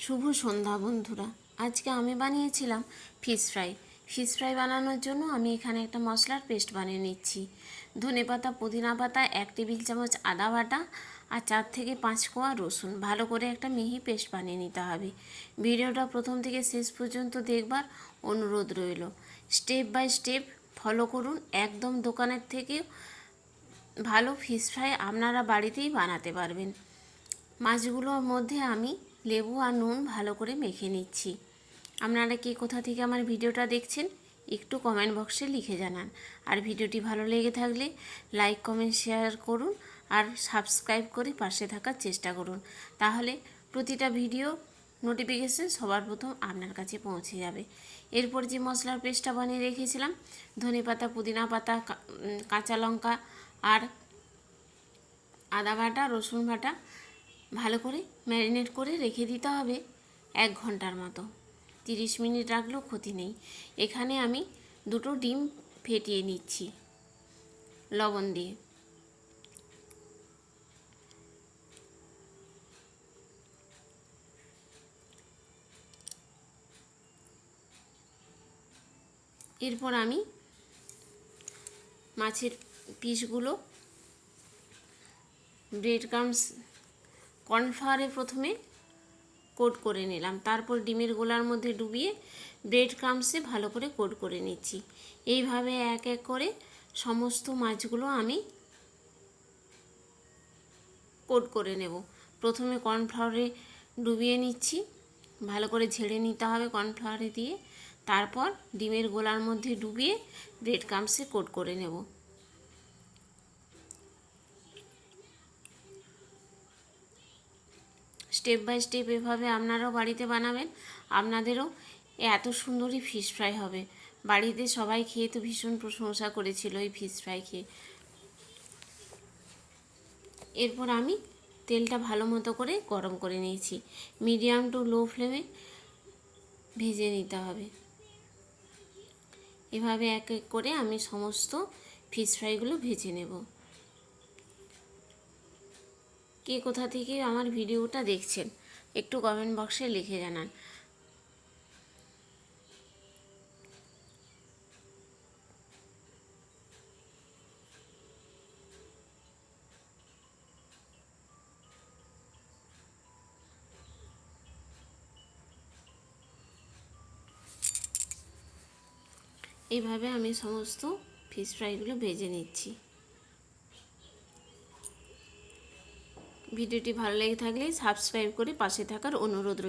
শুভ সন্ধ্যা বন্ধুরা। আজকে আমি বানিয়েছিলাম ফিশ ফ্রাই। ফিশ ফ্রাই বানানোর জন্য আমি এখানে একটা মশলার পেস্ট বানিয়ে নিচ্ছি। ধনেপাতা, পুদিনা পাতা, 1 টেবিল চামচ আদা বাটা আর 4 থেকে 5 কোয়া রসুন, ভালো করে একটা মিহি পেস্ট বানিয়ে নিতে হবে। ভিডিওটা প্রথম থেকে শেষ পর্যন্ত দেখবার অনুরোধ রইল। স্টেপ বাই স্টেপ ফলো করুন। একদম দোকানের থেকে ভালো ফিশ ফ্রাই আপনারা বাড়িতেই বানাতে পারবেন। মাছগুলোর মধ্যে আমি লেবু আর নুন ভালো করে মেখে নিচ্ছি। আপনারা কে কোথা থেকে আমার ভিডিওটা দেখছেন একটু কমেন্ট বক্সে লিখে জানান। আর ভিডিওটি ভালো লেগে থাকলে লাইক, কমেন্ট, শেয়ার করুন আর সাবস্ক্রাইব করে পাশে থাকার চেষ্টা করুন। তাহলে প্রতিটা ভিডিও নোটিফিকেশন সবার প্রথম আপনার কাছে পৌঁছে যাবে। এরপর যে মশলার পেস্টটা বানিয়ে রেখেছিলাম, ধনেপাতা, পুদিনা পাতা, কাঁচা লঙ্কা আর আদা বাটা, রসুন বাটা ভালো করে ম্যারিনেট করে রেখে দিতে হবে 1 ঘন্টার মতো। 30 মিনিট রাখলেও ক্ষতি নেই। এখানে আমি 2টো ডিম ফেটিয়ে নিচ্ছি লবণ দিয়ে। এরপর আমি মাছের পিসগুলো ব্রেড ক্রাম্বস কর্নফ্লাওয়ারে প্রথমে কোট করে নিলাম, তারপর ডিমের গোলার মধ্যে ডুবিয়ে ব্রেড ক্রাম্বসে ভালো করে কোট করে নিচ্ছি। এইভাবে এক এক করে সমস্ত মাছগুলো আমি কোট করে নেব। প্রথমে কর্নফ্লাওয়ারে ডুবিয়ে নিচ্ছি, ভালো করে ঝেড়ে নিতে হবে কর্নফ্লাওয়ারে দিয়ে। তারপর ডিমের গোলার মধ্যে ডুবিয়ে ব্রেড ক্রাম্বসে কোট করে নেব। স্টেপ বাই স্টেপ এভাবে আপনারাও বাড়িতে বানাবেন। আপনাদেরও এত সুন্দরই ফিশ ফ্রাই হবে। বাড়িতে সবাই খেয়ে তো ভীষণ প্রশংসা করেছিল এই ফিশ ফ্রাই খেয়ে। এরপর আমি তেলটা ভালো মতো করে গরম করে নিয়েছি। মিডিয়াম টু লো ফ্লেমে ভেজে নিতে হবে। এভাবে এক এক করে আমি সমস্ত ফিশ ফ্রাইগুলো ভেজে নেব। কে কোথা থেকে আমার ভিডিওটা দেখছেন একটু কমেন্ট বক্সে লিখে জানান। এইভাবে আমি সমস্ত ফিশ ফ্রাইগুলো ভেজে নিচ্ছি। ভিডিওটি ভালো লেগে থাকলে সাবস্ক্রাইব করে পাশে থাকার অনুরোধ রইল।